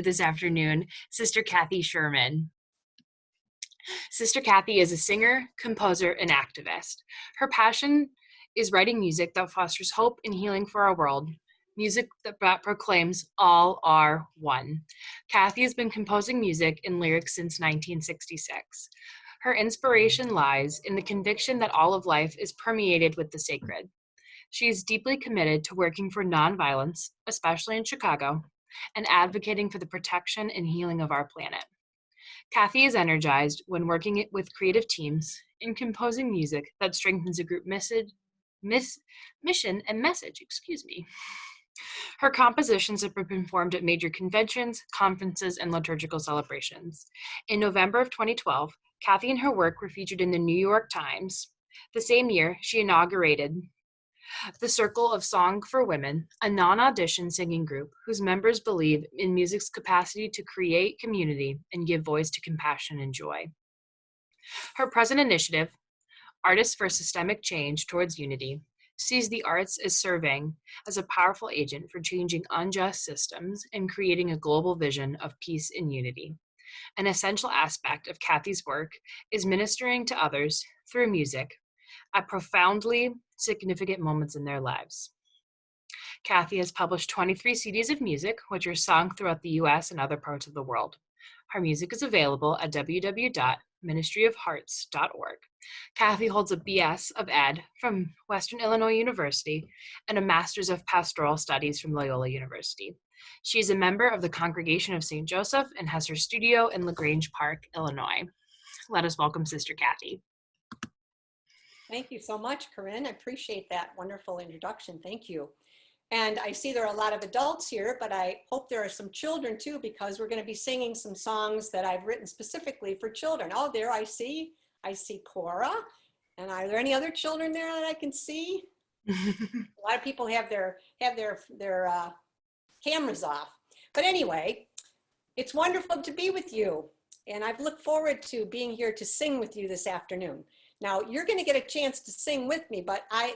this afternoon, Sister Kathleen Sherman. Sister Kathy is a singer, composer, and activist. Her passion is writing music that fosters hope and healing for our world, music that proclaims all are one. Kathy has been composing music and lyrics since 1966. Her inspiration lies in the conviction that all of life is permeated with the sacred. She is deeply committed to working for nonviolence, especially in Chicago, and advocating for the protection and healing of our planet. Kathy is energized when working with creative teams and composing music that strengthens a group mission and message. Her compositions have been performed at major conventions, conferences, and liturgical celebrations. In November of 2012, Kathy and her work were featured in the New York Times. The same year, she inaugurated the Circle of Song for Women, a non-audition singing group whose members believe in music's capacity to create community and give voice to compassion and joy. Her present initiative, Artists for Systemic Change Towards Unity, sees the arts as serving as a powerful agent for changing unjust systems and creating a global vision of peace and unity. An essential aspect of Kathy's work is ministering to others through music at profoundly significant moments in their lives. Kathy has published 23 CDs of music, which are sung throughout the US and other parts of the world. Her music is available at www.ministryofhearts.org. Kathy holds a BS of Ed from Western Illinois University and a Master's of Pastoral Studies from Loyola University. She is a member of the Congregation of St. Joseph and has her studio in LaGrange Park, Illinois. Let us welcome Sister Kathy. Thank you so much, Corinne. I appreciate that wonderful introduction. Thank you. And I see there are a lot of adults here, but I hope there are some children too, because we're going to be singing some songs that I've written specifically for children. Oh, there I see Cora. And are there any other children there that I can see? A lot of people have their cameras off. But anyway, it's wonderful to be with you. And I've looked forward to being here to sing with you this afternoon. Now, you're going to get a chance to sing with me, but I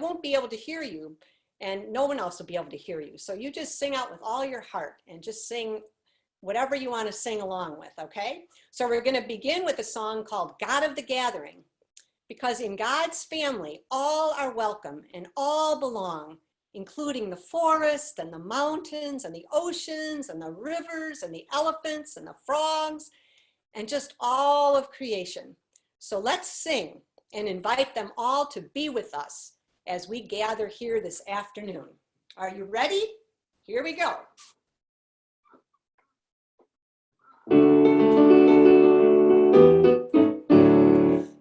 won't be able to hear you, and no one else will be able to hear you. So you just sing out with all your heart and just sing whatever you want to sing along with, okay? So we're going to begin with a song called God of the Gathering, because in God's family, all are welcome and all belong, including the forest and the mountains and the oceans and the rivers and the elephants and the frogs and just all of creation. So let's sing and invite them all to be with us as we gather here this afternoon. Are you ready? Here we go.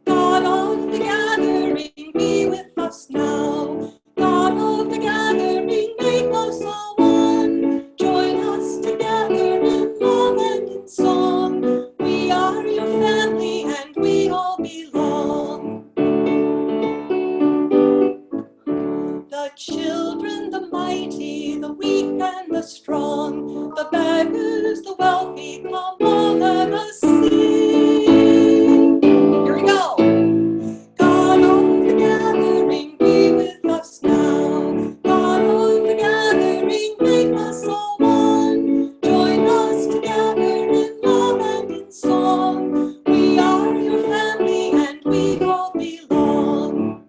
God of the gathering, be with us now. God of the gathering, make us all one. Join us together in love and in song. We are your family and we all belong. The children, the mighty, the weak and the strong, the beggars, the wealthy, come on, let us sing. Here we go. God of the gathering, be with us now. God of the gathering, make us all one. Join us together in love and in song. We are your family and we all belong.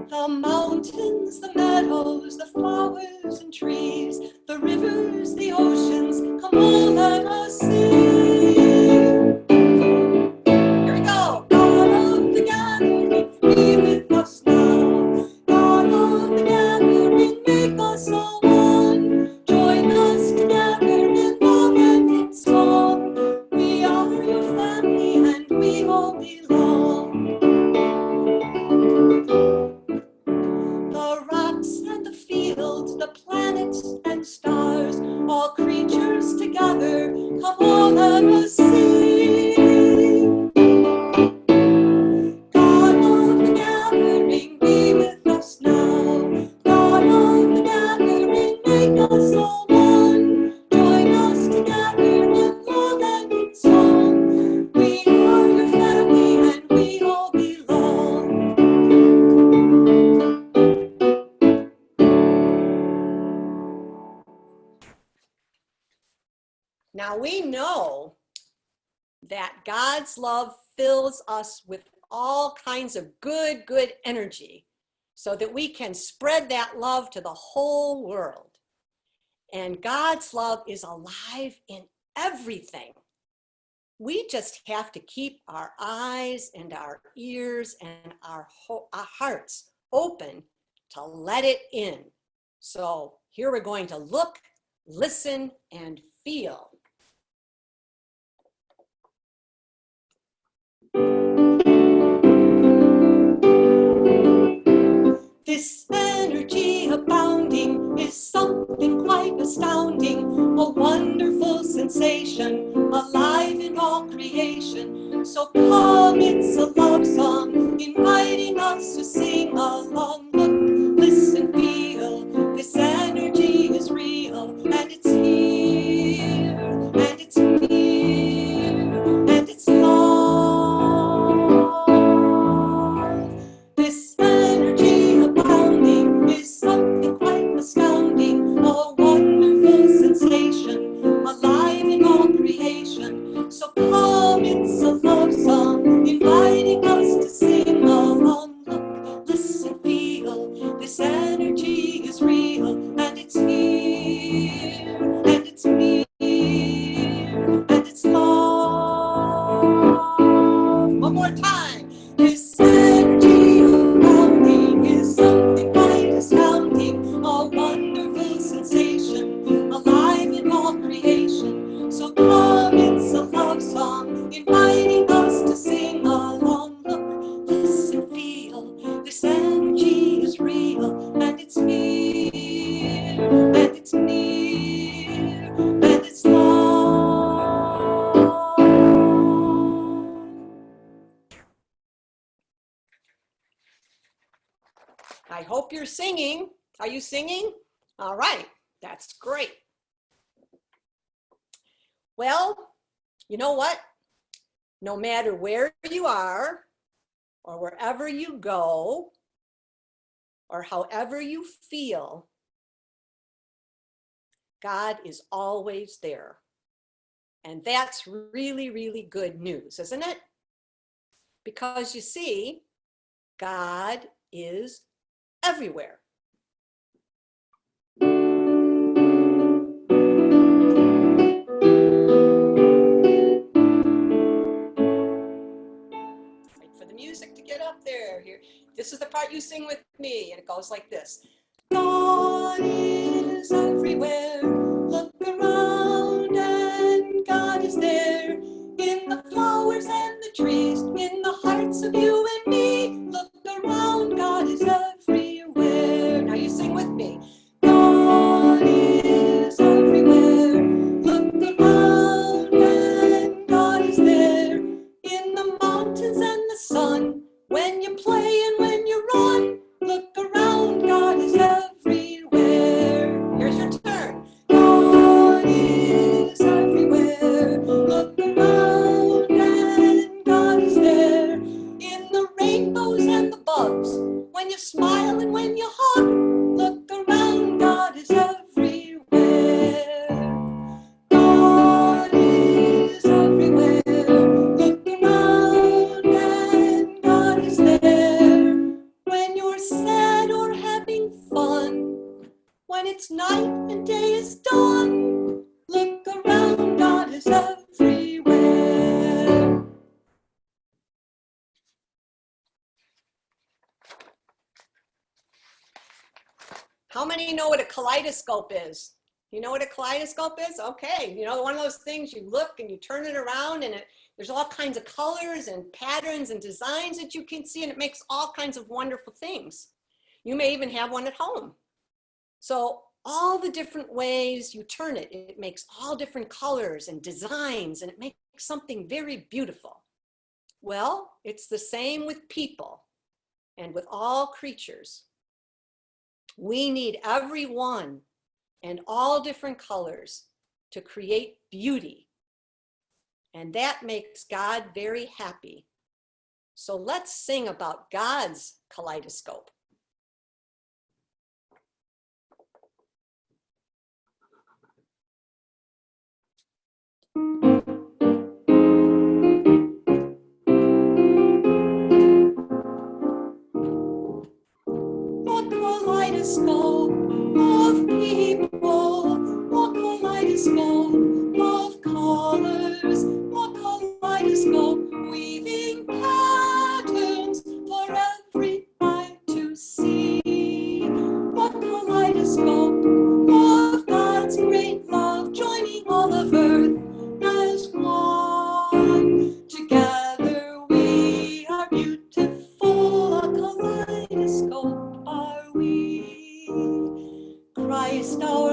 The mountains, the meadows, the flowers and trees, the rivers, the oceans, come on, let us sing. Here we go. God of the gathering, be with us now. God of the gathering, make us all one. Join us together in love and in song. We are your family and we all belong. The rocks and the fields, the planets and stars, all creatures together, come on, let us sing. God of the gathering, be with us now. God of the gathering, make us all one. Join us together in love and in song. We are your family and we all belong. Now we know that God's love fills us with all kinds of good energy so that we can spread that love to the whole world. And God's love is alive in everything. We just have to keep our eyes and our ears and our hearts open to let it in. So here we're going to look, listen, and feel. This energy abounding is something quite astounding, a wonderful sensation, alive in all creation. So come, it's a love song, inviting us to sing along. Look, listen, feel, this energy is real, and it's here, and it's near, and it's love. This energy abounding is something quite astounding, a wonderful sensation, alive in all creation. So come, it's a love song, inviting us to sing along. Look, listen, feel, this energy is real, and it's here, and it's near, and it's love. One more time. This energy abounding is something quite astounding, a wonderful sensation, alive in all creation. So come, it's a love song, inviting us to sing along. Look, listen, feel, this energy is real, and it's here, and it's near, and it's love. I hope you're singing. Are you singing? All right, that's great. Well, you know what? No matter where you are, or wherever you go, or however you feel, God is always there. And that's really good news, isn't it? Because you see, God is everywhere. Wait for the music to get up there. Here, this is the part you sing with me, and it goes like this. God is everywhere. Look around and God is there. In the flowers and the trees, in the hearts of you and me. Look around, God is everywhere. Now you sing with me. God is everywhere. Look around and God is there. In the mountains and the sun, when you play and when you run. Look around, God is everywhere. Here's your turn. God is everywhere. Look around and God is there. In the rainbows and the bugs, when you smile and when you hug. Look around, God is everywhere. God is everywhere. Look around and God is there. When you're sad or having fun, when it's night and day is done, look around, God is everywhere. How many know what a kaleidoscope is? You know what a kaleidoscope is? Okay, you know, one of those things you look and you turn it around and there's all kinds of colors and patterns and designs that you can see, and it makes all kinds of wonderful things. You may even have one at home. So all the different ways you turn it, it makes all different colors and designs, and it makes something very beautiful. Well, it's the same with people and with all creatures. We need everyone and all different colors to create beauty. And that makes God very happy. So let's sing about God's kaleidoscope.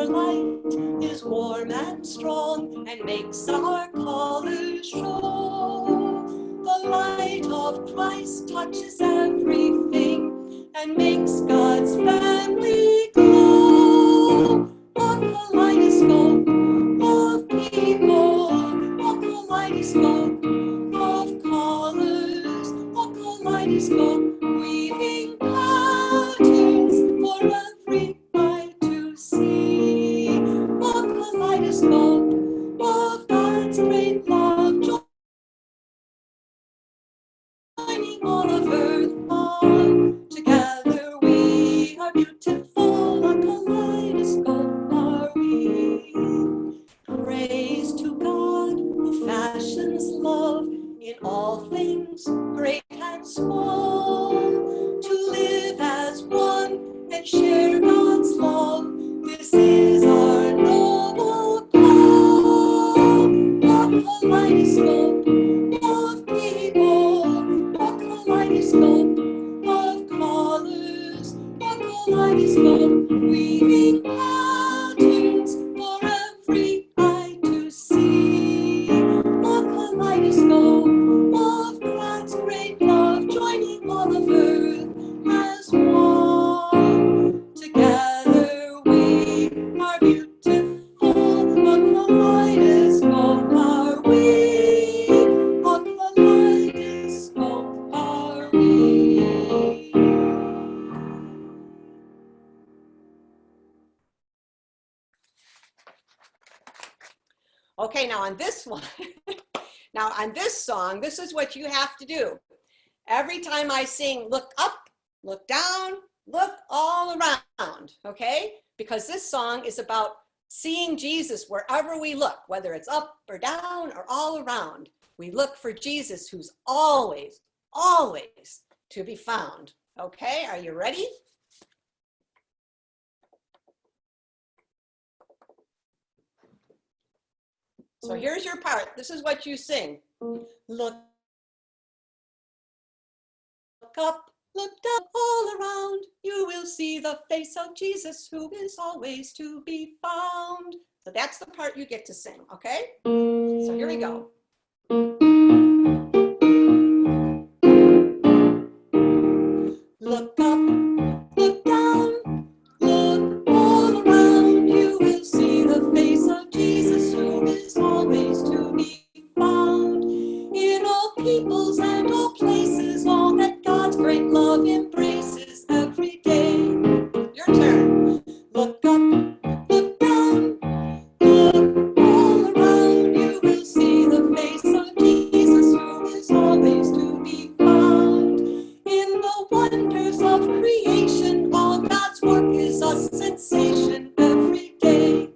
Your light is warm and strong and makes our colors show. The light of Christ touches everything and makes God's family glow. A kaleidoscope of people, a kaleidoscope of colors, a kaleidoscope weaving patterns for every eye to see. A kaleidoscope of God's great love, joining all of earth on. Together we are beautiful, a kaleidoscope are we. Praise to God who fashions love in all things, great and small. To live as one and share God's love, this is our noble call. A kaleidoscope of people, a kaleidoscope of colors, a kaleidoscope weaving patterns for every eye to see. A kaleidoscope of God's great love, joining all of earth as one. Together we are beautiful, a kaleidoscope are we. A kaleidoscope are we. Okay, now on this one, now on this song, this is what you have to do. Every time I sing, look up, look down, look all around, okay? Because this song is about seeing Jesus wherever we look, whether it's up or down or all around. We look for Jesus, who's always, always to be found. Okay, are you ready? So here's your part. This is what you sing. Look up, look down, all around. You will see the face of Jesus, who is always to be found. So that's the part you get to sing, okay? So here we go. Look up, look down, look all around. You will see the face of Jesus, who is always to be found. In all peoples and all places, all that God's great love embraces every day. Your turn. Look up, look down, look all around. You will see the face of Jesus, who is always to be found. In the wonders of creation, all God's work is a sensation every day.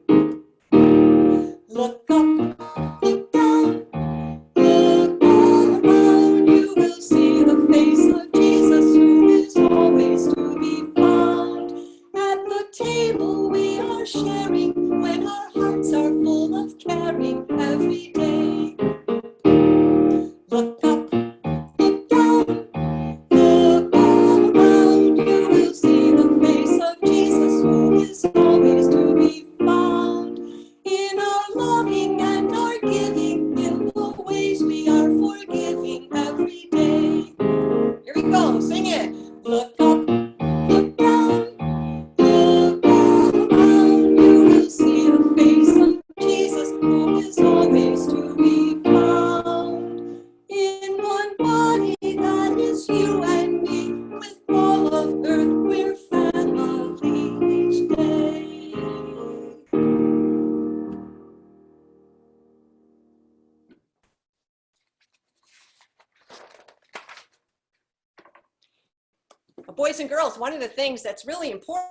Look up, look down, look all around. You will see the face of Jesus, who is always to be found. At the table we are sharing, when our hearts are full of caring every day. Look up, look down, look all around. You will see the face of Jesus, who is always to be found. In our loving and our giving, in the ways we are forgiving every day. Here we go, sing it. Look up, look down, look all around. You will see the face of Jesus, who is always to be found. In one body, that is you and me, with all of earth, we're family each day. Boys and girls, one of the things that's really important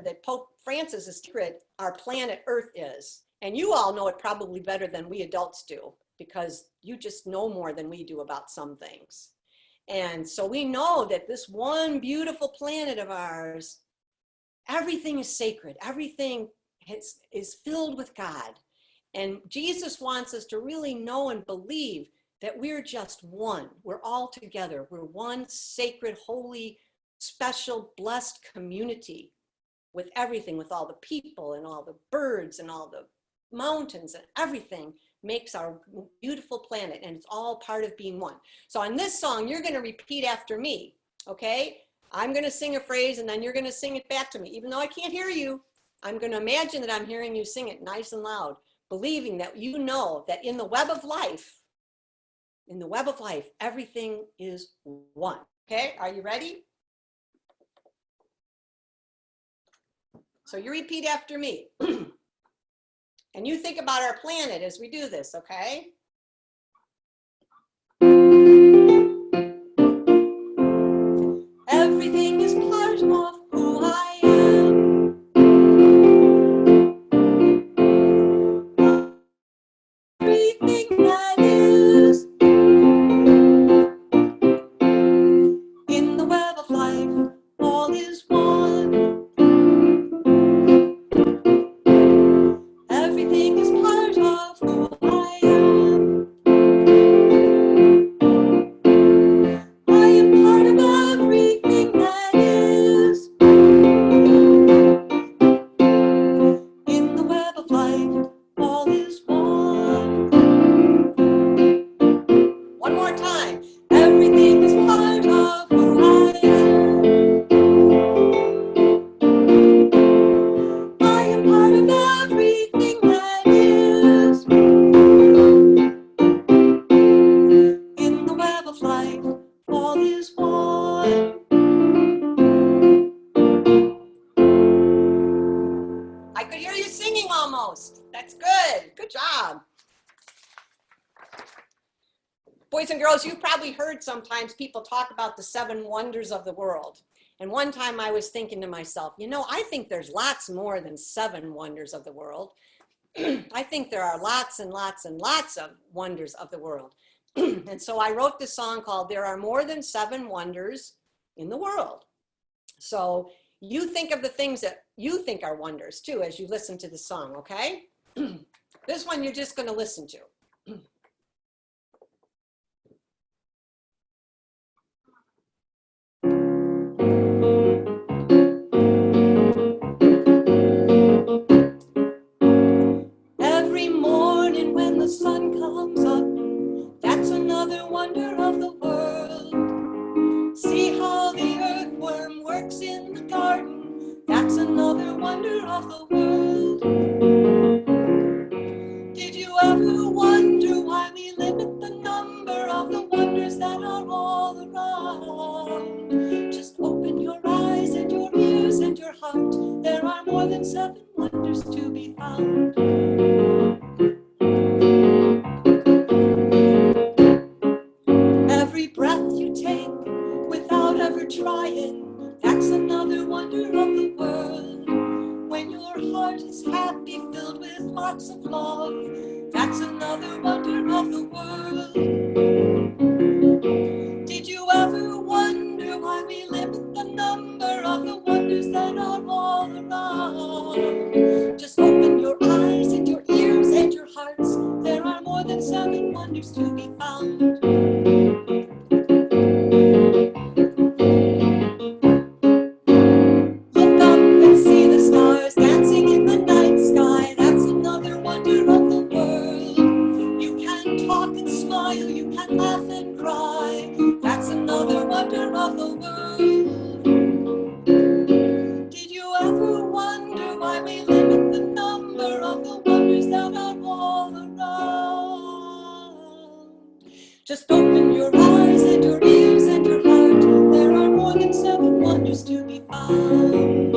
that Pope Francis is secret our planet Earth is. And you all know it probably better than we adults do, because you just know more than we do about some things. And so we know that this one beautiful planet of ours, everything is sacred. Everything is filled with God. And Jesus wants us to really know and believe that we're just one. We're all together. We're one sacred, holy, special, blessed community. with everything, with all the people and all the birds and all the mountains and everything makes our beautiful planet, and it's all part of being one. So on this song, you're going to repeat after me, okay? I'm going to sing a phrase and then you're going to sing it back to me. Even though I can't hear you, I'm going to imagine that I'm hearing you sing it nice and loud, believing that you know that in the web of life, everything is one. Okay, are you ready? So you repeat after me. And you think about our planet as we do this, okay? Everything is part of who I am. Everything that is in the web of life, all is one. Everything is part of who I am. I am part of everything that is in the web of life, all is one. One more time. Everything is part of who I am. I am part of everything that is in the web of life, all is one. I could hear you singing almost. That's good. Good job. Boys and girls, you've probably heard sometimes people talk about the 7 wonders of the world. And one time I was thinking to myself, you know, I think there's lots more than 7 wonders of the world. I think there are lots and lots and lots of wonders of the world. And so I wrote this song called There Are More Than 7 Wonders in the World. So you think of the things that you think are wonders too as you listen to the song, okay? This one you're just going to listen to. Every morning when the sun comes up, that's another wonder of the world. See how the earthworm works in the garden, that's another wonder of the world. Did you ever wonder why we limit the number of the wonders that are all around? Just open your eyes and your ears and your heart. There are more than 7 wonders to be found. Every breath you take without ever trying, that's another wonder of the world. When your heart is happy, filled with lots of love, that's another wonder of the world. Did you ever wonder why we limit the number of the wonders that are all around? Just open your eyes and your ears and your hearts. There are more than 7 wonders to be found. Look up and see the stars dancing in the night sky. That's another wonder of the world. You can talk and smile, you can laugh and cry. That's another wonder of the world. Did you ever wonder why we limit the number of the wonders that are all around? Just open your eyes and your ears and your heart. There are more than 7 wonders to be found.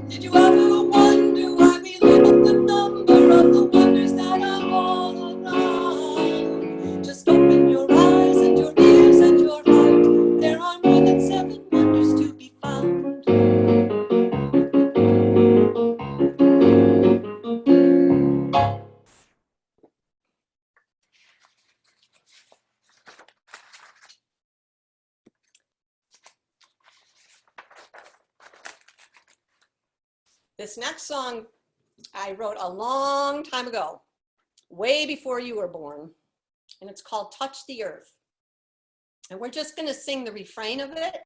Did you ever wonder why we limit the number of the wonders that are all around? Just open your eyes and your ears and your heart. There are more than 7 wonders to be found. This next song I wrote a long time ago, way before you were born, and it's called Touch the Earth. And we're just going to sing the refrain of it,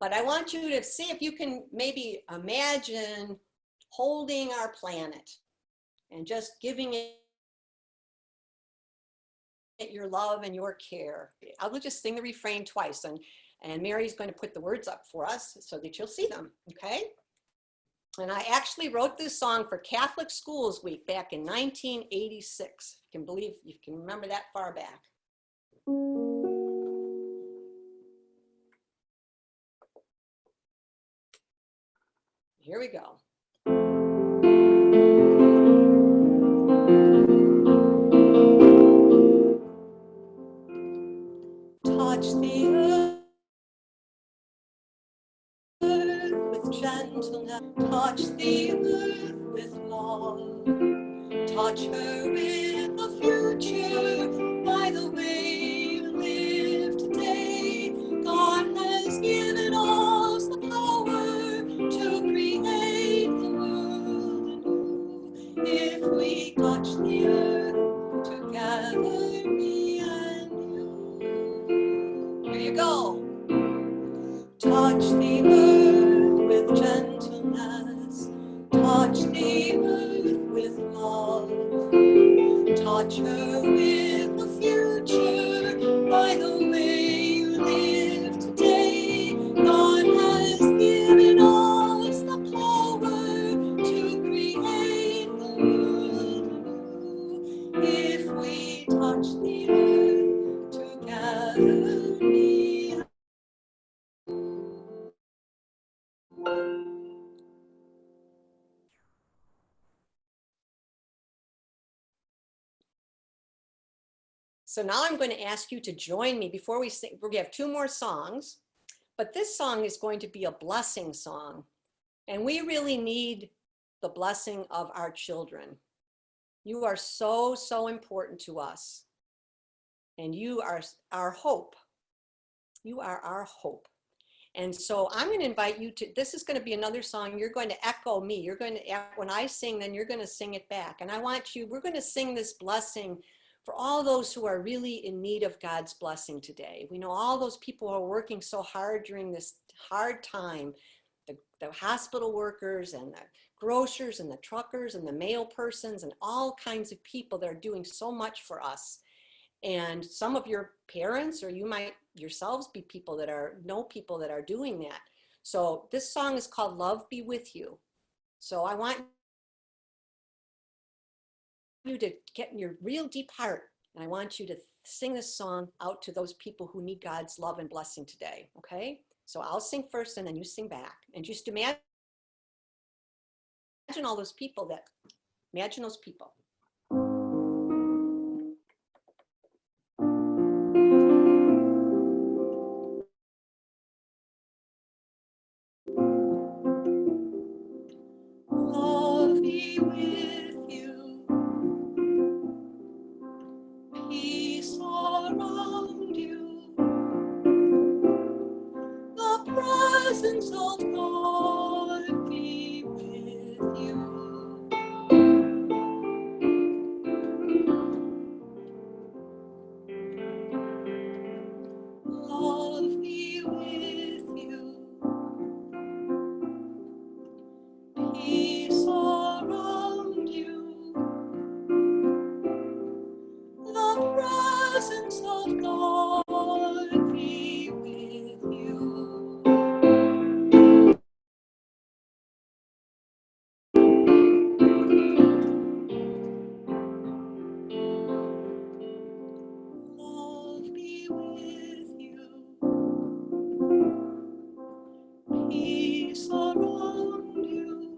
But I want you to see if you can maybe imagine holding our planet and just giving it your love and your care. I'll just sing the refrain twice, and Mary's going to put the words up for us so that you'll see them, okay? And I actually wrote this song for Catholic Schools Week back in 1986. You can remember that far back. Here we go. Touch the earth with gentleness. Touch the earth with love. Touch her with the future by the way you live today. God has given us the power to create the world anew. If we touch the earth together, me and you. Here you go. Touch the earth with gentleness. Touch the earth with love. Touch her with the future by the way you live today. God has given us the power to create the world anew. If we touch the earth together, me and So now I'm going to ask you to join me before we sing. We have two more songs, but this song is going to be a blessing song. And we really need the blessing of our children. You are so, so important to us. And you are our hope. You are our hope. And so I'm going to invite you to, this is going to be another song. You're going to echo me. You're going to, when I sing, then you're going to sing it back. And I want you, we're going to sing this blessing for all those who are really in need of God's blessing today. We know all those people who are working so hard during this hard time, the hospital workers and the grocers and the truckers and the mail persons and all kinds of people that are doing so much for us. And some of your parents, or you might yourselves be people that know people that are doing that. So this song is called Love Be With You. So I want you to get in your real deep heart, and I want you to sing this song out to those people who need God's love and blessing today, okay? So I'll sing first and then you sing back. And just imagine all those people imagine those people. Love be with you, peace around you, the presence of God be with you. Love be with you, peace around you, the presence of God be with you. Love be with you, peace around you,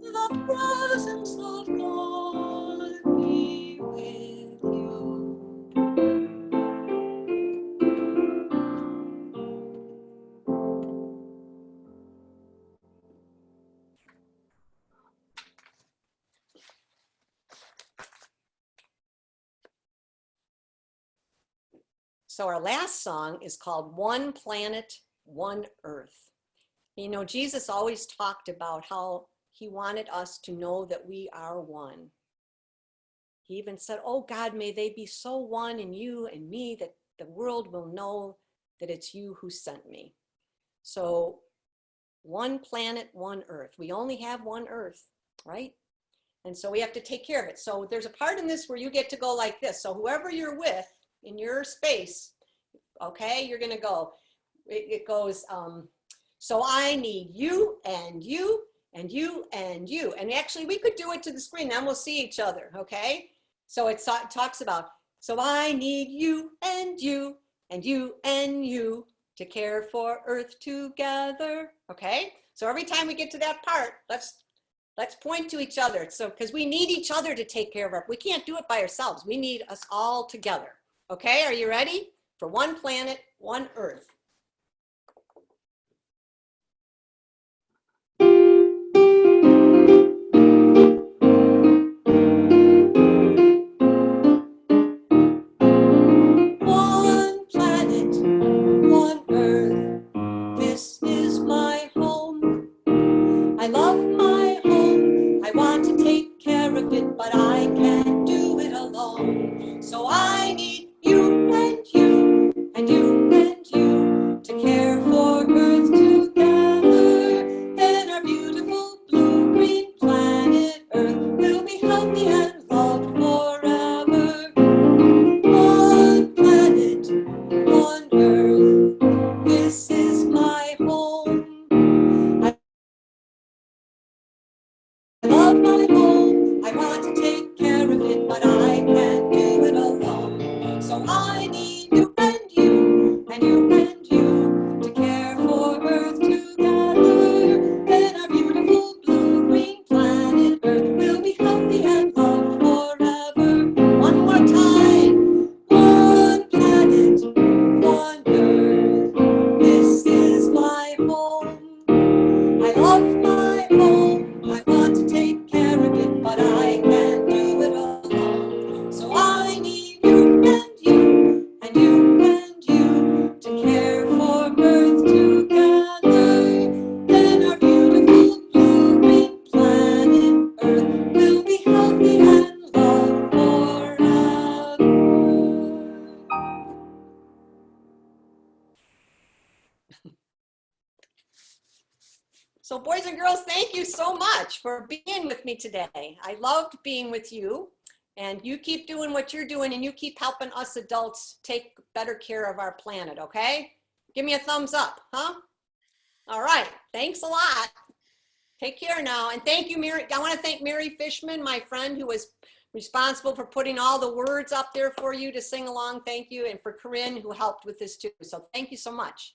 the presence of God be with you. So our last song is called One Planet, One Earth. You know, Jesus always talked about how he wanted us to know that we are one. He even said, oh God, may they be so one in you and me that the world will know that it's you who sent me. So one planet, one earth. We only have one earth, right? And so we have to take care of it. So there's a part in this where you get to go like this. So whoever you're with in your space, okay, you're gonna go. It goes, so I need you and you and you and you. And actually we could do it to the screen, then we'll see each other, okay? So it talks about, so I need you and you and you and you to care for Earth together, okay? So every time we get to that part, let's point to each other. So, because we need each other to take care of we can't do it by ourselves. We need us all together. Okay, are you ready? For one planet, one Earth. One planet, one Earth. This is my home. I love my home. I want to take care of it, but I can't do it alone. So I need you and you and you and you to care for Earth together. Then our beautiful blue-green planet Earth will be healthy and loved forever. One planet, one Earth. This is my home. I love my home. I want to take care of it, but I can't do it alone. So I need you and you and you and you to care for Earth together. Then our beautiful blue-green planet Earth will be healthy and loved forever. One more time. One planet, one Earth. This is my home. I love my home. I want to take care of it, but I can't do it alone. So I need you and you and you and you to care for Earth together. Then our beautiful blue-green planet Earth will be healthy and loved forever. So boys and girls, thank you so much for being with me today. I loved being with you, and you keep doing what you're doing and you keep helping us adults take better care of our planet, okay? Give me a thumbs up, huh? All right, thanks a lot. Take care now. And thank you, Mary. I want to thank Mary Fishman, my friend who was responsible for putting all the words up there for you to sing along. Thank you. And for Corinne, who helped with this too. So thank you so much.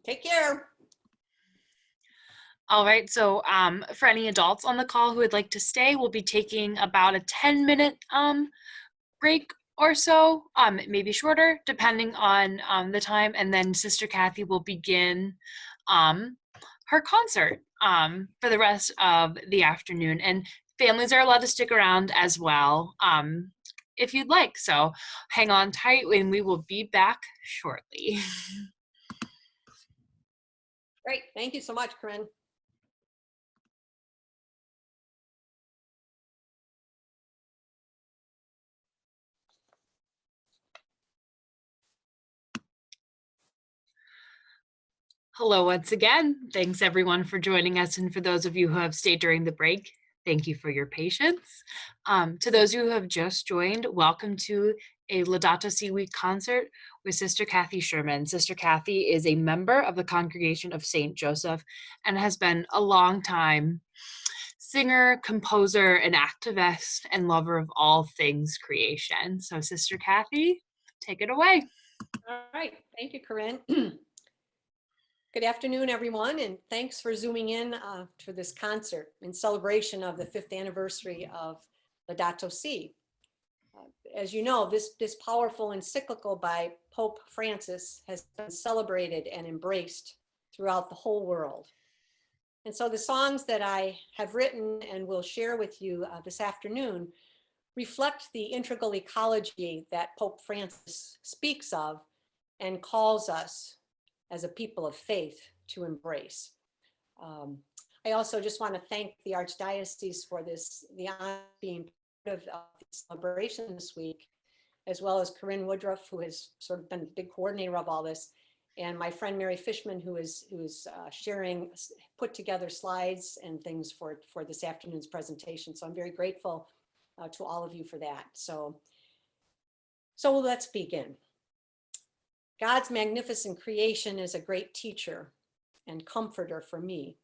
Take care. All right, so for any adults on the call who would like to stay, we'll be taking about a 10-minute break or so, maybe shorter, depending on the time, and then Sister Kathy will begin her concert for the rest of the afternoon. And families are allowed to stick around as well if you'd like. So hang on tight and we will be back shortly. Great. Thank you so much, Corinne. Hello once again. Thanks everyone for joining us, and for those of you who have stayed during the break, thank you for your patience. To those who have just joined, welcome to a Laudato Si Week concert with Sister Kathleen Sherman. Sister Kathy is a member of the Congregation of St. Joseph and has been a long time singer, composer, and activist and lover of all things creation. So Sister Kathy, take it away. All right. Thank you, Corinne. Good afternoon, everyone, and thanks for zooming in for this concert in celebration of the 5th anniversary of Laudato Si. As you know, this powerful encyclical by Pope Francis has been celebrated and embraced throughout the whole world. And so the songs that I have written and will share with you this afternoon reflect the integral ecology that Pope Francis speaks of and calls us as a people of faith to embrace. I also just want to thank the Archdiocese for the honor of being part of the celebration this week, as well as Corinne Woodruff, who has sort of been a big coordinator of all this, and my friend Mary Fishman, who is sharing, put together slides and things for this afternoon's presentation. So I'm very grateful to all of you for that. So let's begin. God's magnificent creation is a great teacher and comforter for me.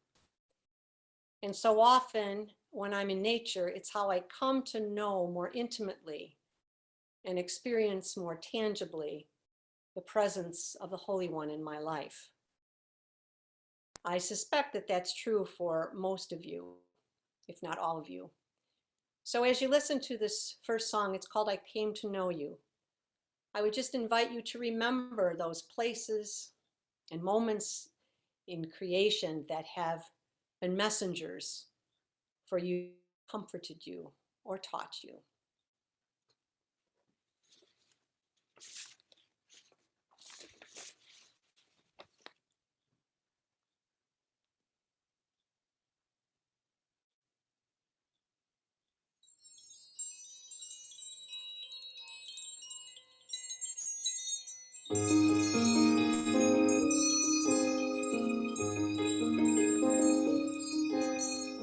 And so often when I'm in nature, it's how I come to know more intimately and experience more tangibly the presence of the Holy One in my life. I suspect that that's true for most of you, if not all of you. So as you listen to this first song, it's called I Came to Know You. I would just invite you to remember those places and moments in creation that have been messengers for you, comforted you, or taught you.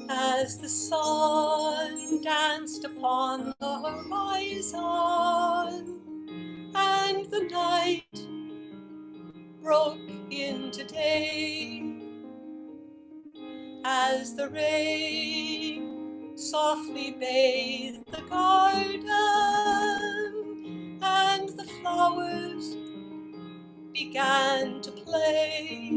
As the sun danced upon the horizon and the night broke into day, as the rain softly bathed the garden and the flowers began to play,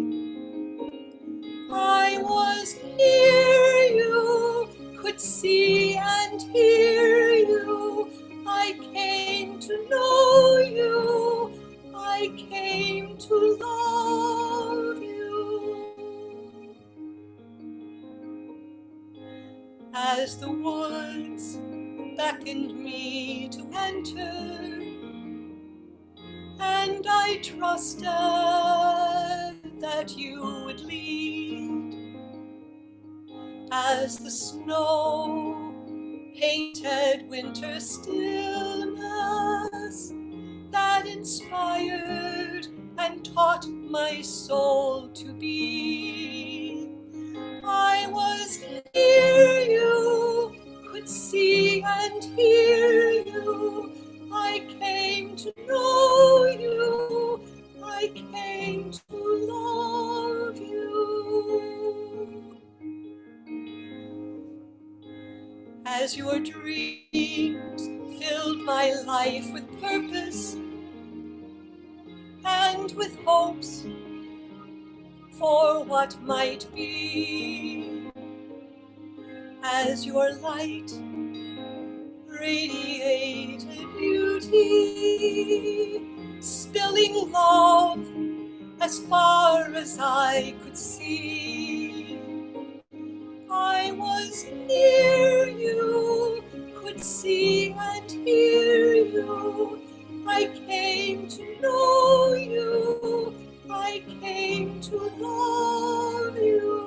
I was near you, could see and hear you. I came to know you. I came to love you. As the woods beckoned me to enter, and I trusted that you would lead, as the snow painted winter stillness that inspired and taught my soul to be. I was near you, could see and hear you. I came to know you. I came to love you. As your dreams filled my life with purpose and with hopes for what might be, as your light radiated beauty, spilling love as far as I could see. I was near you, could see and hear you. I came to know you. I came to love you.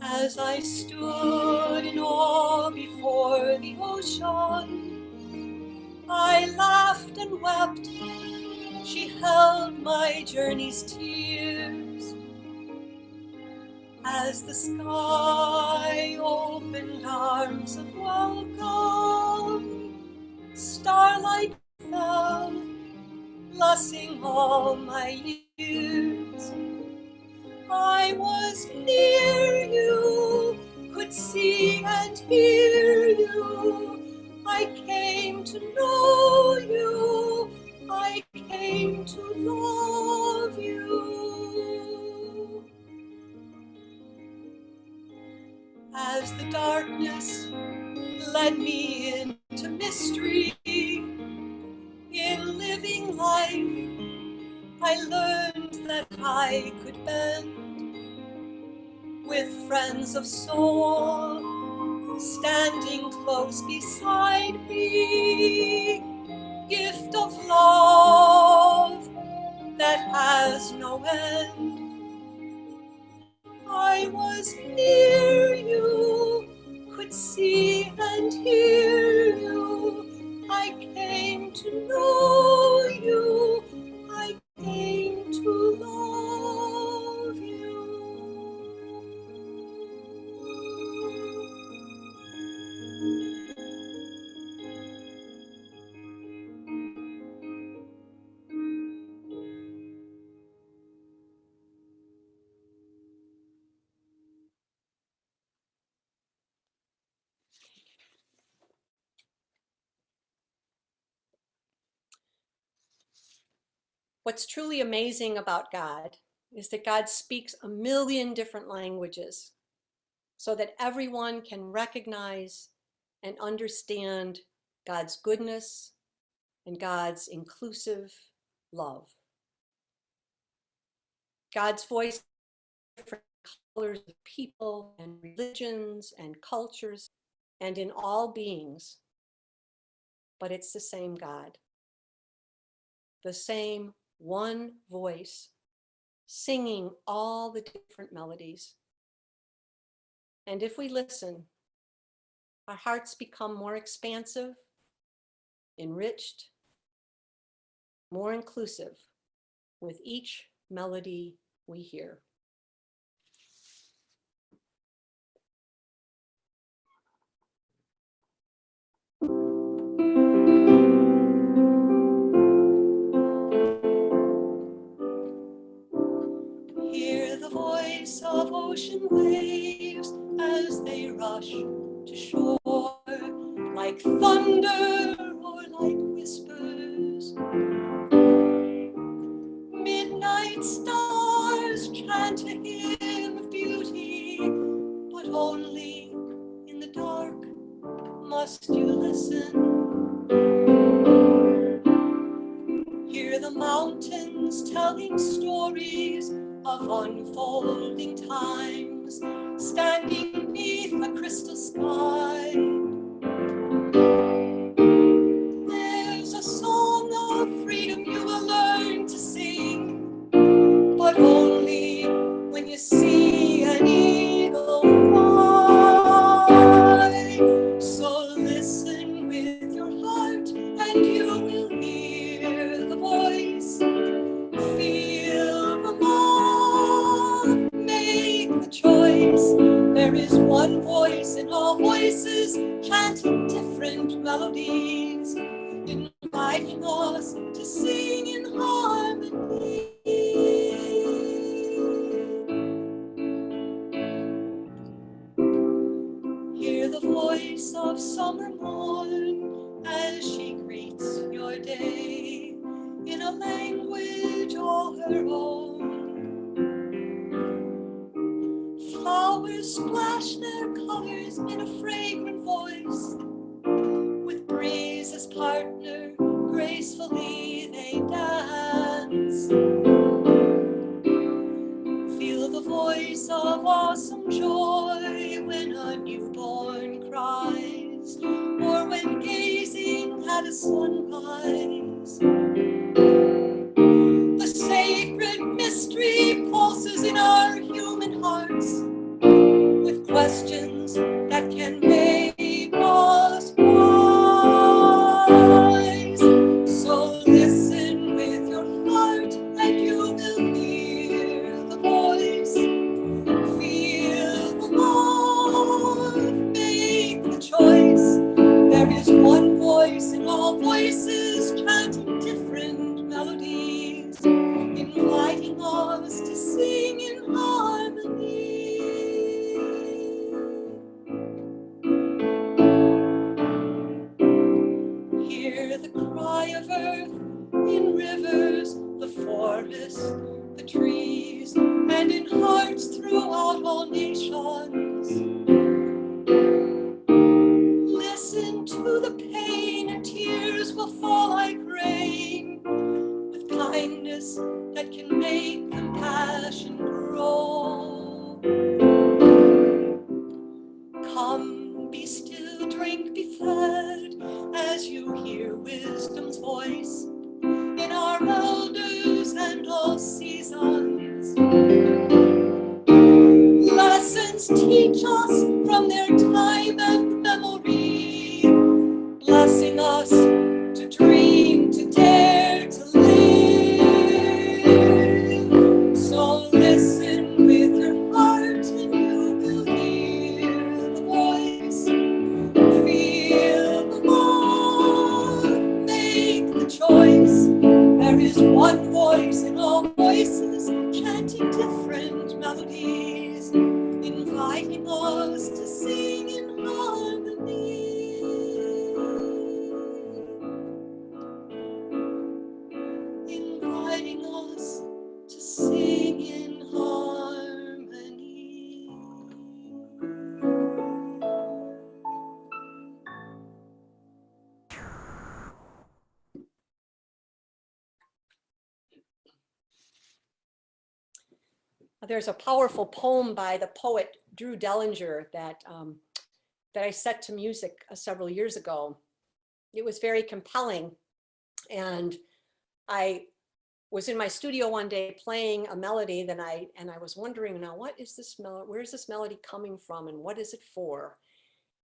As I stood in awe before the ocean, I laughed and wept. She held my journey's tears. As the sky opened arms of welcome, starlight fell, blessing all my years. I was near you, could see and hear you. I came to know you. I came to love you. As the darkness led me into mystery, in living life, I learned that I could bend, with friends of soul standing close beside me, gift of love that has no end. I was near you, could see and hear you. I came to know you. I came to love you. What's truly amazing about God is that God speaks a million different languages so that everyone can recognize and understand God's goodness and God's inclusive love. God's voice is different colors of people and religions and cultures and in all beings, but it's the same God, the same one voice, singing all the different melodies. And if we listen, our hearts become more expansive, enriched, more inclusive with each melody we hear. Hear the voice of ocean waves as they rush to shore, like thunder or like whispers. Midnight stars chant a hymn of beauty, but only in the dark must you listen. Hear the mountains telling stories of unfolding times, standing beneath a crystal sky. There's a song of freedom you will learn to sing, but only when you see an eagle fly. So listen with your heart and you will hear the voice. Feel the love, make the choice. There is one voice in all voices, chanting different melodies, inviting us to sing in harmony. Hear the voice of summer morn as she greets your day in a language all her own. Flowers splash their colors in a fragrant voice. With breeze as partner, gracefully they dance. Feel the voice of awesome joy when a newborn cries, or when gazing at a sunrise. The sacred mystery pulses in our human hearts with questions that can make us wise. So listen with your heart and you will hear the voice. Feel the love, make the choice. There is one voice in all voices, chanting different melodies, inviting us to sing in harmony. Hear the cry of earth in rivers, the forest, the trees, and in hearts throughout all nations. Listen to the pain and tears will fall like rain, with kindness that can make the Be still, drink, be fed, as you hear wisdom's voice in our elders and all seasons. Lessons teach us from their time and memory, blessing us to dream, to dare, to live. So listen with your heart and you will hear the voice. Feel the love, make the choice. There is one voice in all voices, chanting different melodies, inviting us to sing in harmony. Inviting us to sing in harmony. There's a powerful poem by the poet Drew Dellinger that I set to music several years ago. It was very compelling, and I was in my studio one day playing a melody that I was wondering, now what is this melody? Where is this melody coming from, and what is it for?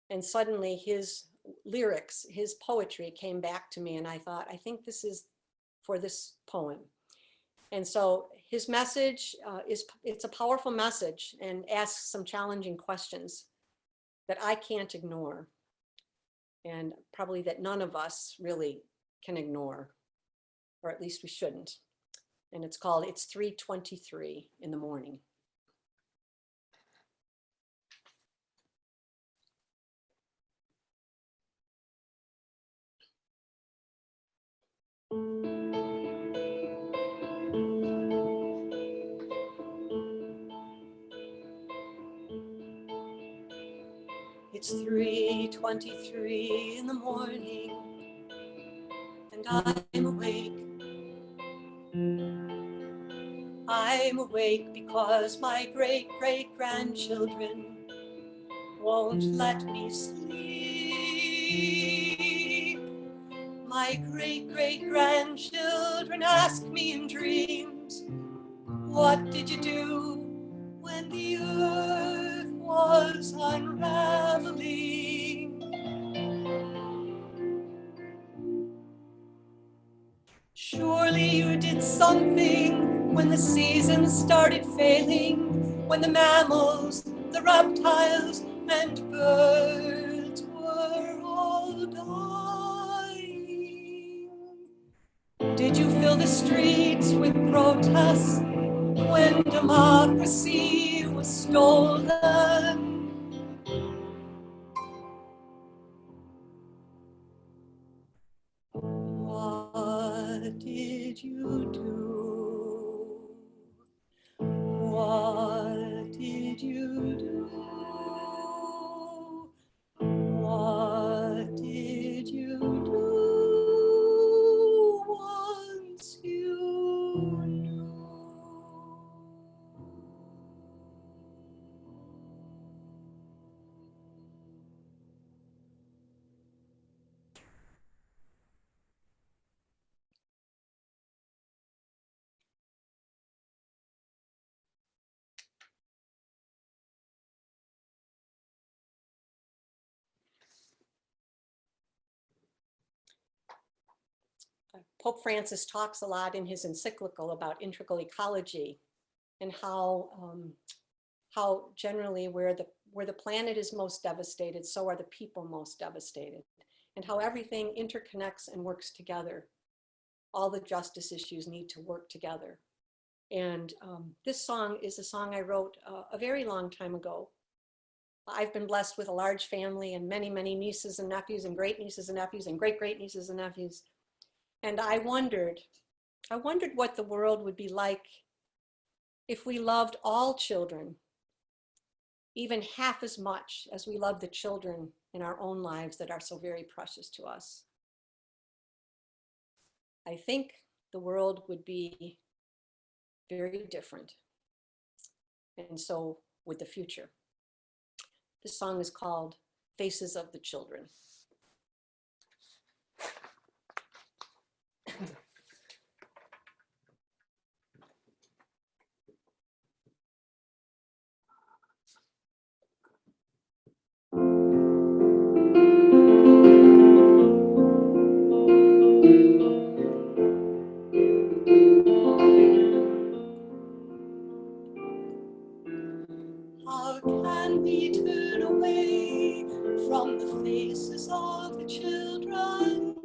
And suddenly his lyrics, his poetry came back to me, and I thought, I think this is for this poem. And so his message it's a powerful message and asks some challenging questions that I can't ignore, and probably that none of us really can ignore, or at least we shouldn't. And it's called It's 3:23 in the Morning. It's 3:23 in the morning, and I'm awake. I'm awake because my great-great-grandchildren won't let me sleep. My great-great-grandchildren ask me in dreams, what did you do when the earth was unraveling? Surely you did something when the seasons started failing, when the mammals, the reptiles, and birds were all dying. Did you fill the streets with protests when democracy was stolen? What did you do? What did you do? What did you do once you knew? Pope Francis talks a lot in his encyclical about integral ecology, and how generally where the planet is most devastated, so are the people most devastated, and how everything interconnects and works together. All the justice issues need to work together. And this song is a song I wrote a very long time ago. I've been blessed with a large family and many, many nieces and nephews and great nieces and nephews and great, great nieces and nephews. And I wondered what the world would be like if we loved all children, even half as much as we love the children in our own lives that are so very precious to us. I think the world would be very different. And so would the future. This song is called faces of the children. How can we turn away from the faces of the children?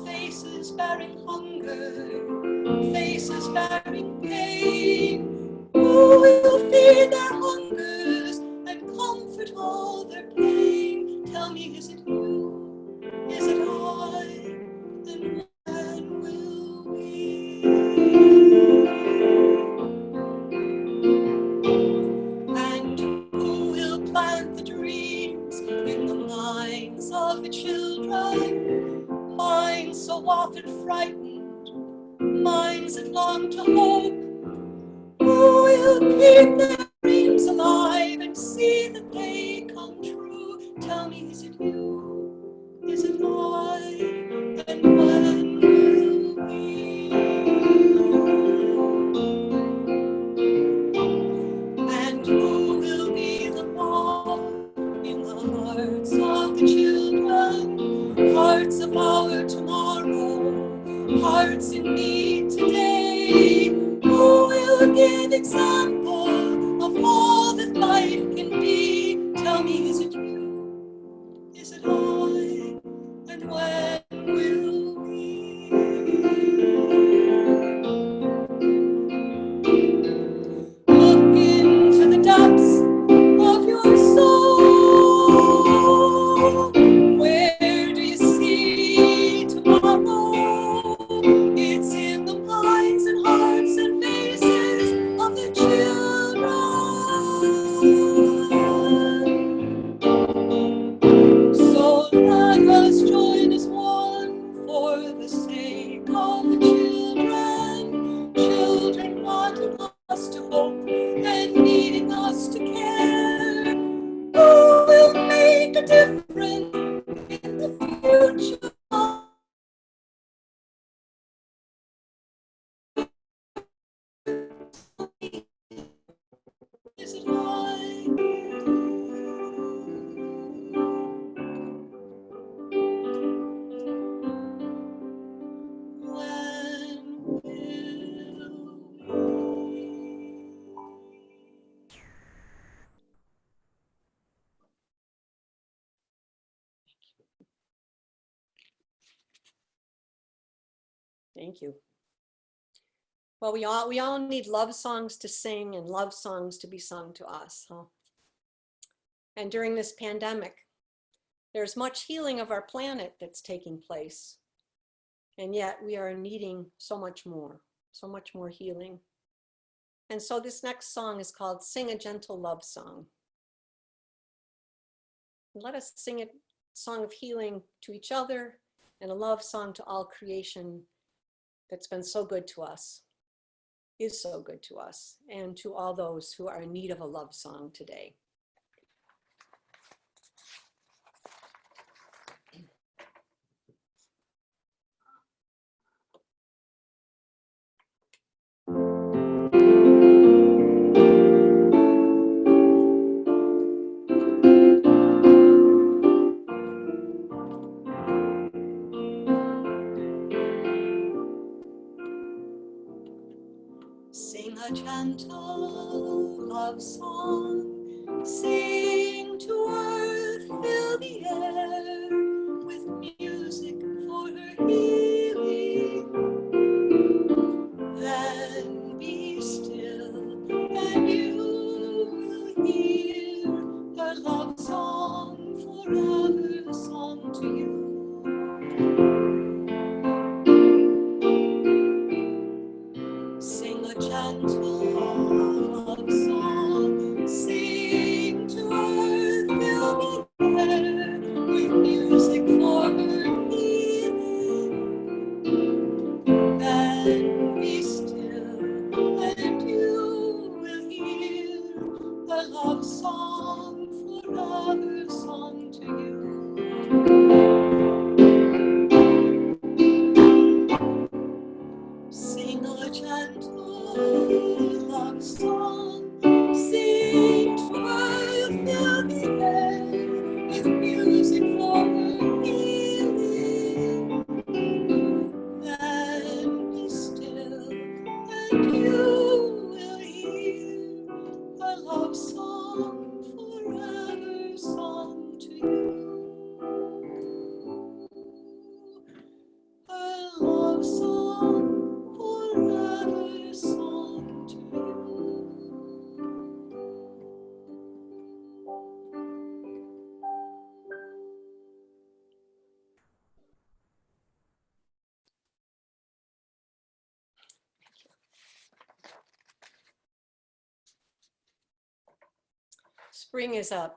Faces bearing hunger, faces bearing pain. Who will feed their hungers and comfort all their pain? Tell me, is it you? Is it I? And when will we? And who will plant the dreams in the minds of the children? Minds so often frightened, minds that long to hope. Who will keep their dreams alive and see that they come true? Tell me, is it you? Is it I? And when will we? And who will be the love in the hearts of the children? Hearts of our tomorrow, hearts in need today. Who will give example of all that life can be? Tell me, is it you? Is it I? And when will we? Look into the depths of your soul. Where do you see tomorrow? It's in the minds and hearts and faces of the children. So let us join as one for the sake of the children. Children wanting us to hope and needing us to care. Who will make a difference in the future? Is it I? When will we? Thank you. Well, we all need love songs to sing and love songs to be sung to us, huh? And during this pandemic, there's much healing of our planet that's taking place. And yet we are needing so much more healing. And so this next song is called Sing a Gentle Love Song. And let us sing a song of healing to each other and a love song to all creation that's been so good to us, is so good to us, and to all those who are in need of a love song today. Sing a gentle love song, sing to earth, fill the air with music for her healing. Then be still and you will hear her love song, forever song to you. Sing a gentle love song, sing to earth, fill the air with music for her healing. Then be still and you will hear a love song, forever song to you. spring is a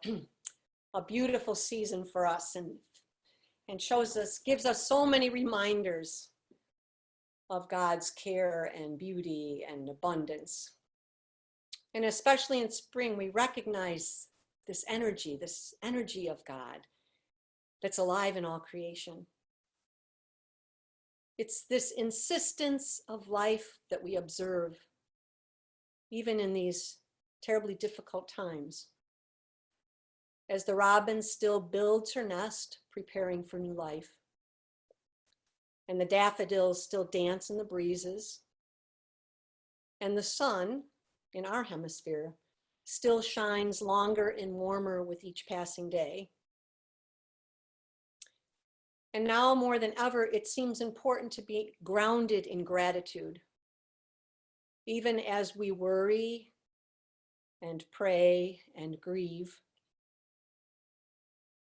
beautiful season for us and gives us so many reminders of God's care and beauty and abundance. And especially in spring, we recognize this energy of God that's alive in all creation. It's this insistence of life that we observe, even in these terribly difficult times. As the robin still builds her nest, preparing for new life, and the daffodils still dance in the breezes, and the sun in our hemisphere still shines longer and warmer with each passing day. And now more than ever, it seems important to be grounded in gratitude, even as we worry and pray and grieve,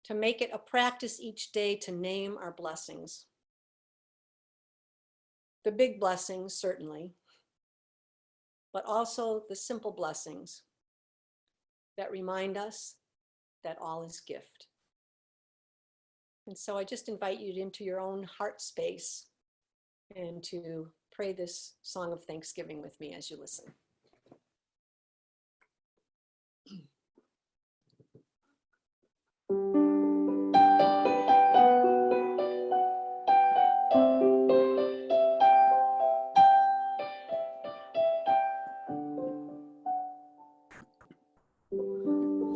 to make it a practice each day to name our blessings. The big blessings, certainly, but also the simple blessings that remind us that all is gift. And so I just invite you into your own heart space and to pray this song of thanksgiving with me as you listen.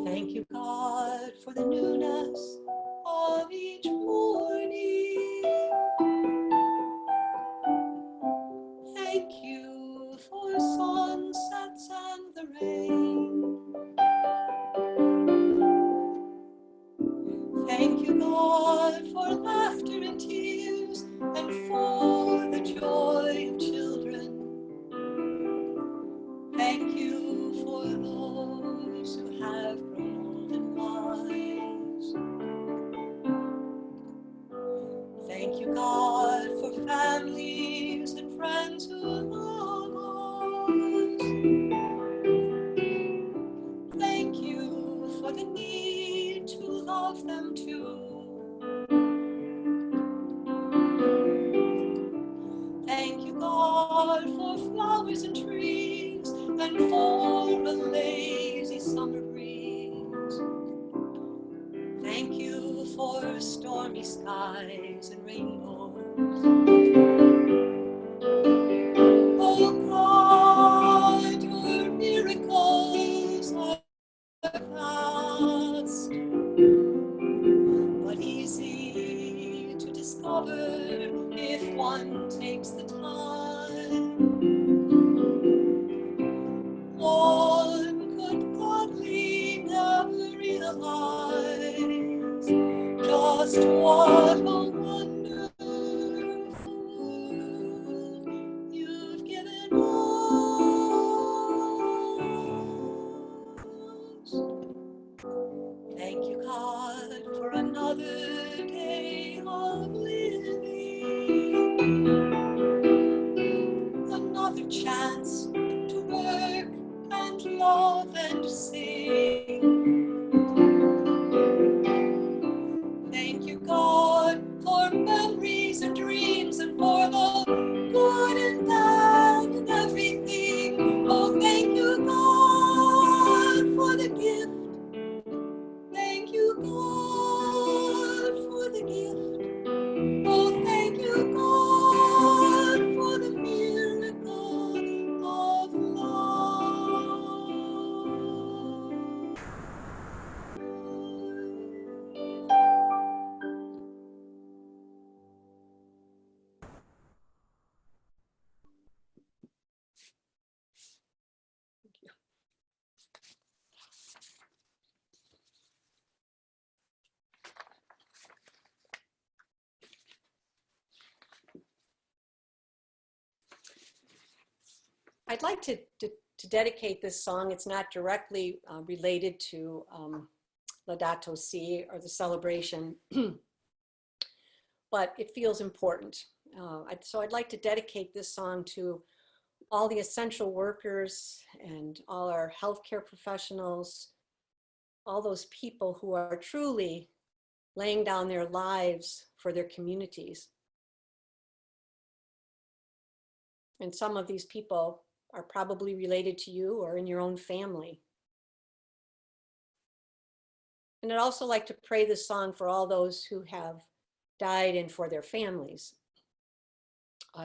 Thank you, God, for the newness of each morning. Thank you for sunsets and the rain. Thank you, God, for laughter and tears and for the joy of children. Thank you for those who have grown old and wise. Thank you, God, for families and friends who love us. Thank you for the need to love them too. Thank you, God, for flowers and trees and for the lazy summer breeze. Thank you for stormy skies and rainbows. Oh God, your miracles are vast, but easy to discover if one takes the time. One could hardly never realize just what a wonderful world you've given us. Thank you, God, for another day of living, another chance to work and love and sing. Thank you, God, for memories and dreams and for the good and bad and everything. Oh, thank you, God, for the gift. Thank you, God, for the gift. Oh, thank you, God, for the miracle of love. I'd like to dedicate this song. It's not directly related to Laudato Si or the celebration, but it feels important. So I'd like to dedicate this song to all the essential workers and all our healthcare professionals all those people who are truly laying down their lives for their communities. And some of these people are probably related to you or in your own family. And I'd also like to pray this song for all those who have died and for their families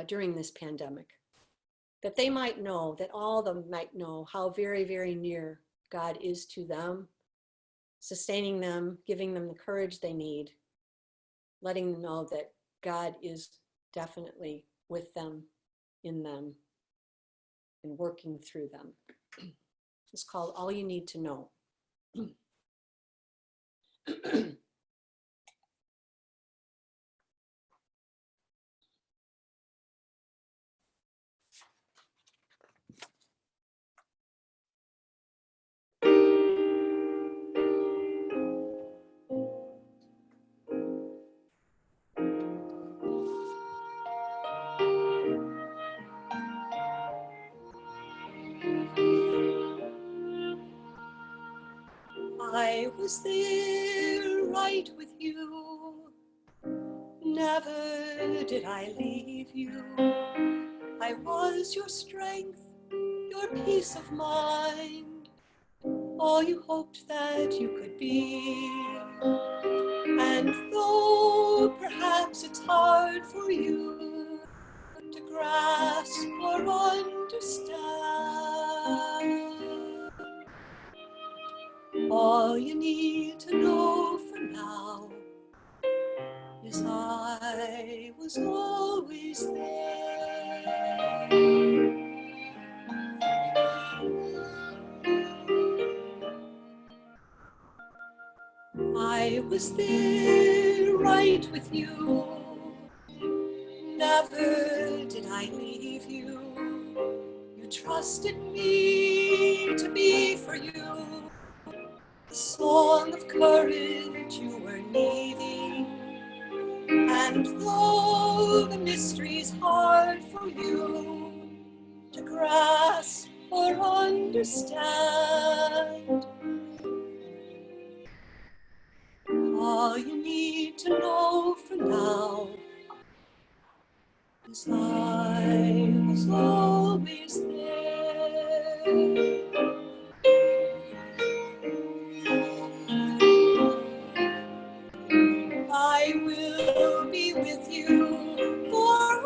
during this pandemic, that they might know, that all of them might know how very, very near God is to them, sustaining them, giving them the courage they need, letting them know that God is definitely with them, in them, and working through them. It's called All You Need to Know. I was there right with you. Never did I leave you. I was your strength, your peace of mind, all you hoped that you could be. And though perhaps it's hard for you to grasp or understand, all you need to know for now is I was always there. I was there right with you. Never did I leave you. You trusted me to be for you the song of courage you were needing. And though the mystery's hard for you to grasp or understand, all you need to know for now is I was always there. I will be with you for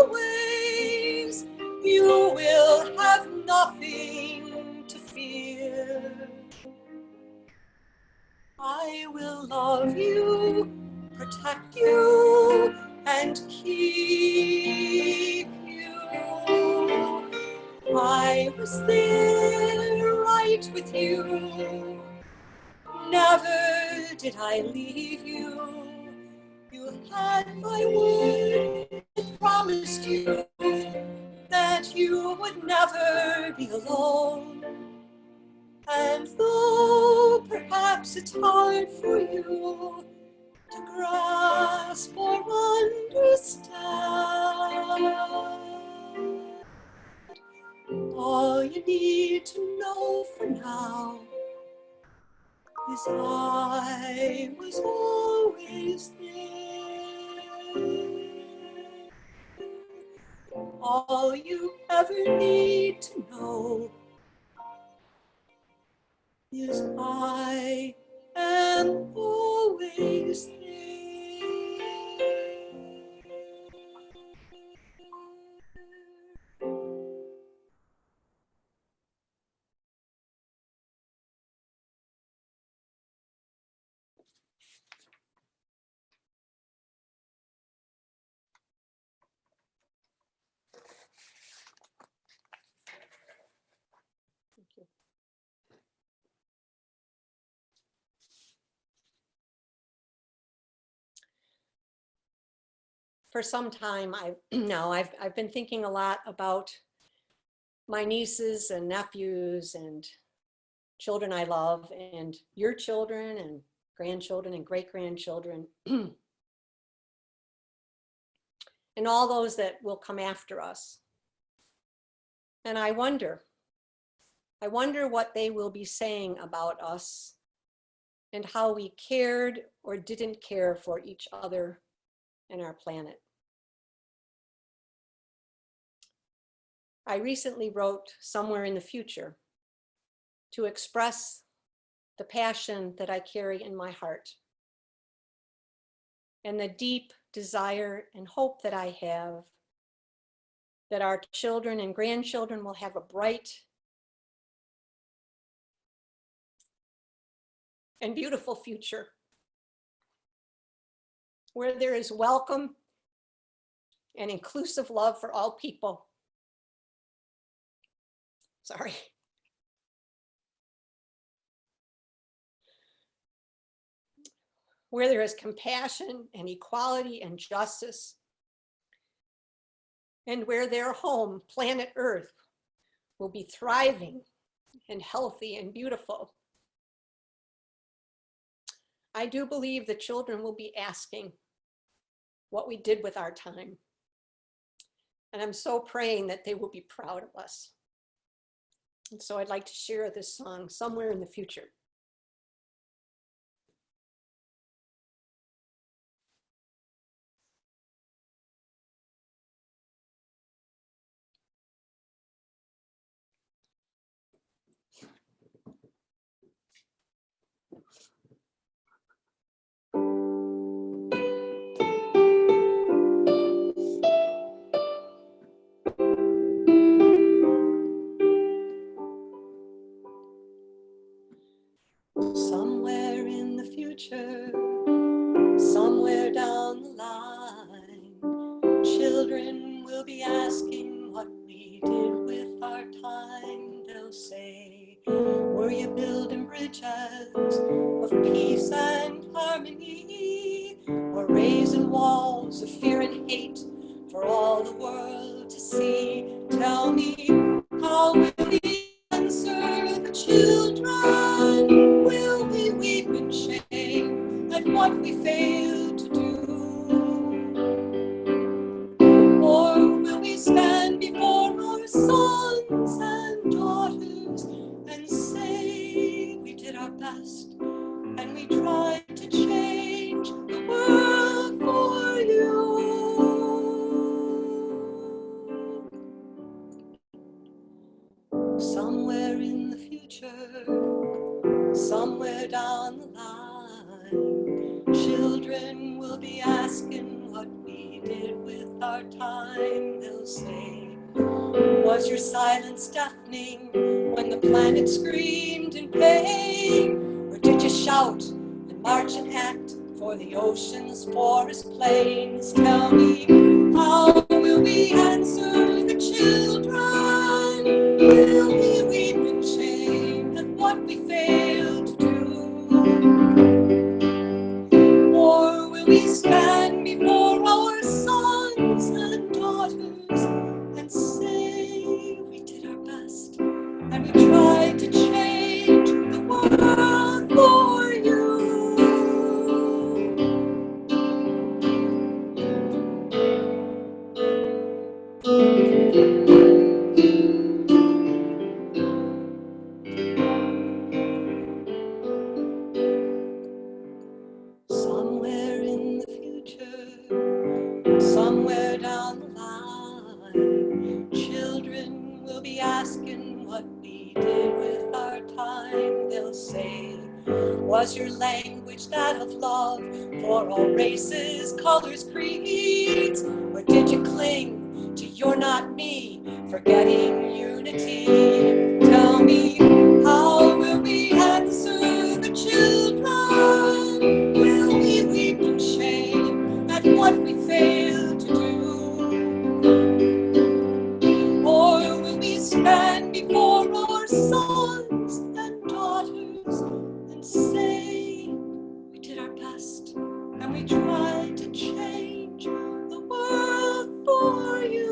always. You will have nothing to fear. I will love you, protect you, and keep you. I was there right with you. Never did I leave you. You had my word, it promised you that you would never be alone. And though perhaps it's hard for you to grasp or understand, all you need to know for now is I was always there. All you ever need to know is I am always there. Thank you. For some time, I've been thinking a lot about my nieces and nephews and children I love, and your children and grandchildren and great-grandchildren, and all those that will come after us. And I wonder, I wonder what they will be saying about us and how we cared or didn't care for each other and our planet. I recently wrote Somewhere in the Future to express the passion that I carry in my heart and the deep desire and hope that I have that our children and grandchildren will have a bright and beautiful future where there is welcome and inclusive love for all people. Sorry. Where there is compassion and equality and justice, and where their home, planet Earth, will be thriving and healthy and beautiful. I do believe the children will be asking what we did with our time. And I'm so praying that they will be proud of us. And so I'd like to share this song, Somewhere in the Future. Somewhere in the future, somewhere down the line, children will be asking what we did with our time. They'll say, were you building bridges of peace and harmony, or raising walls of fear and hate for all the world to see? Tell me, how will we answer the children? Will we weep in shame at what we failed to do? Or will we stand before our sons and daughters and say we did our best and we tried to change the world for you? Somewhere in the future, somewhere down the line, children will be asking what we did with our time. They'll say, was your silence deafening when the planet screamed in pain? Or did you shout and march and act for the oceans, forests, plains? Tell me, how will we answer the children? Will we weep in shame at what we failed to do? Or will we stand before our sons and daughters and say we did our best and we tried to change the world for you? Somewhere in the future, somewhere down the line, children will be asking what we did with our time. They'll say, was your language that of love for all races, colors, creeds? Or did you cling to you're not me, forgetting unity? Tell me, how will we answer the children? Will we weep in shame at what we failed to do? Or will we stand before our sons and daughters and say we did our best and we tried to change the world for you?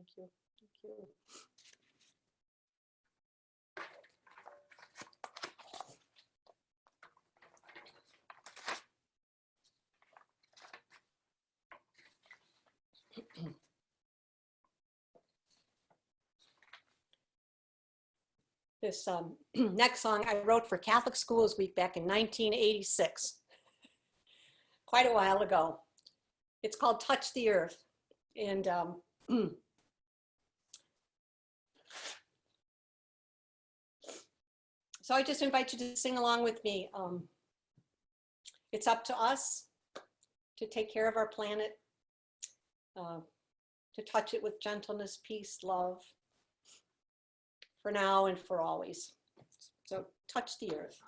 Thank you. Thank you. This next song I wrote for Catholic Schools Week back in 1986, quite a while ago. It's called Touch the Earth. And so I just invite you to sing along with me. It's up to us to take care of our planet, to touch it with gentleness, peace, love, for now and for always. So touch the earth.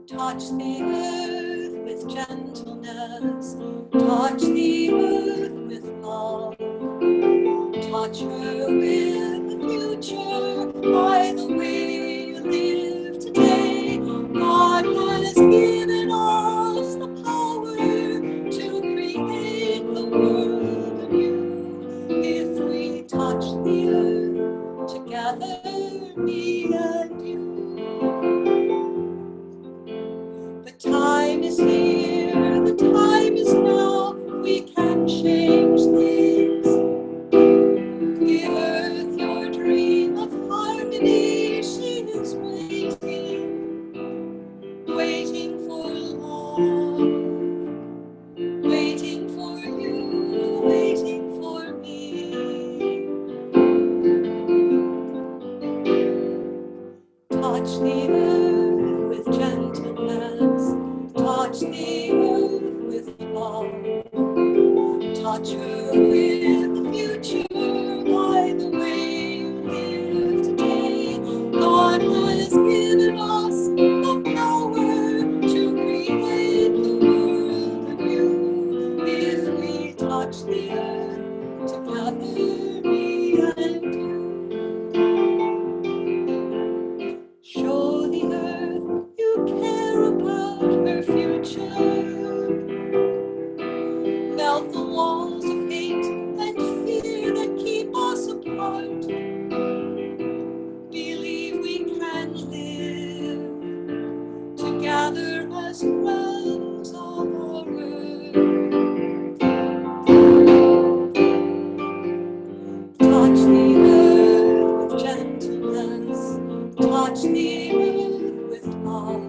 Touch the earth with gentleness, touch the earth with love, touch her with the future by the way you live today. God has given us the power to create the world anew. If we touch the earth together, me and you. The time is here, the time is now, we can change things. Give earth your dream of harmony, she is waiting for love, waiting for you, waiting for me. Touch the earth with gentleness, touch the earth with love, touch her with the future by the way you live today. God has given us the power to create the world anew. If we touch the earth together, me and you. Show the earth you care about her future. Melt the walls of hate and fear that keep us apart. Believe we can live together as friends of our earth. Touch the earth with gentleness, touch the earth with love,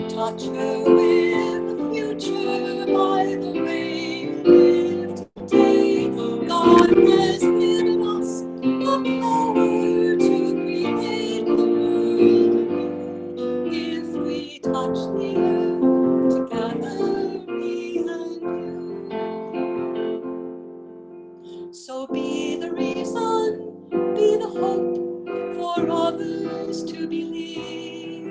touch her with the future by the way you live today. God has given us the power to create the world anew. If we touch the earth together, me and you. So be the reason, be the hope for others to believe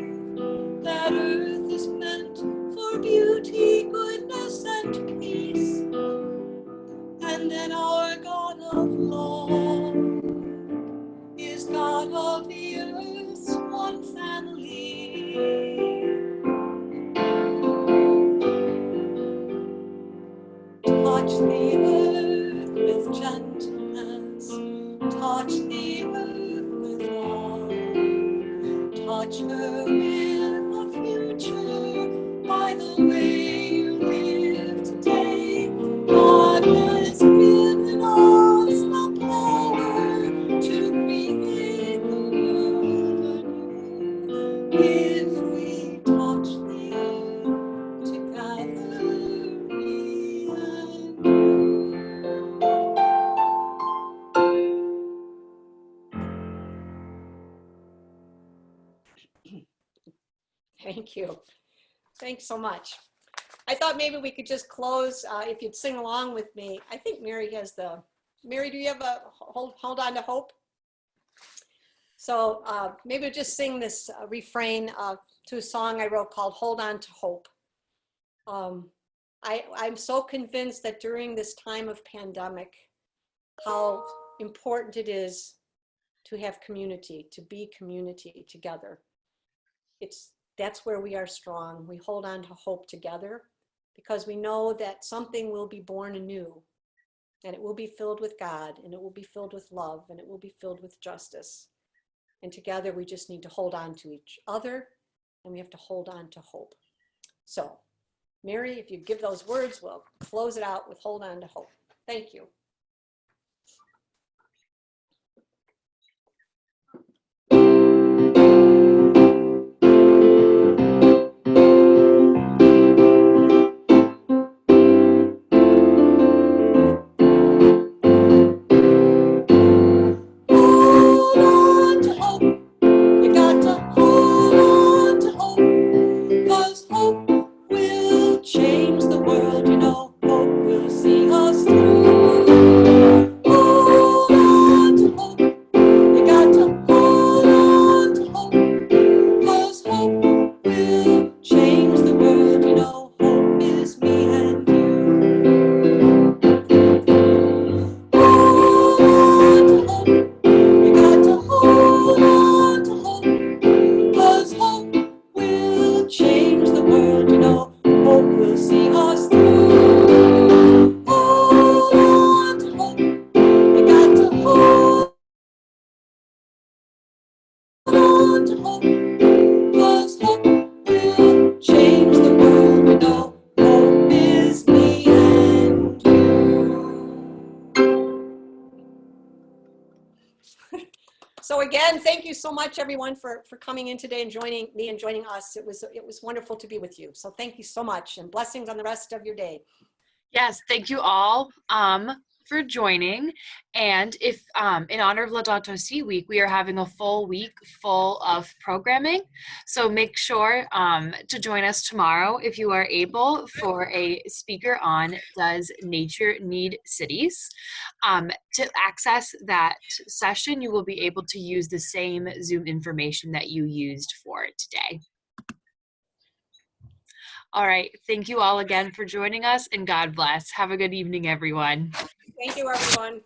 that earth is meant for beauty, goodness, and peace. And then our God of love is God of the earth's one family. Touch the earth with gentleness, touch the earth with love, touch her with the future by the way you live today. God has given us the power to create the world anew. If we touch the earth together, me and you. Thank you. Thanks so much. I thought maybe we could just close, if you'd sing along with me. I think Mary has the, Mary, do you have a hold on to hope? So maybe we'll just sing this refrain to a song I wrote called Hold On to Hope. I'm so convinced that during this time of pandemic, how important it is to have community, to be community together. That's where we are strong. We hold on to hope together because we know that something will be born anew, and it will be filled with God, and it will be filled with love, and it will be filled with justice. And together we just need to hold on to each other, and we have to hold on to hope. So, Mary, if you give those words, we'll close it out with hold on to hope. Thank you. Hold on to hope. You got to hold on to hope. 'Cause hope will change the world. You know, hope will see us through. Hold on to hope. You got to hold on to hope. 'Cause hope will change the world. You know, hope is me and you. Hold on to hope. You got to hold on to hope. 'Cause hope will change the world. You know, hope will see us through. Hold on to hope. You got to hold on to hope. 'Cause hope will change the world. You know, hope is me and you. So again, thank you so much, everyone, for coming in today and joining me and joining us. It was wonderful to be with you. So thank you so much, and blessings on the rest of your day. Yes, thank you all for joining. And if in honor of Laudato Si week, we are having a full week full of programming. So make sure to join us tomorrow if you are able for a speaker on Does Nature Need Cities? To access that session, you will be able to use the same Zoom information that you used for today. All right. Thank you all again for joining us, and God bless. Have a good evening, everyone. Thank you, everyone.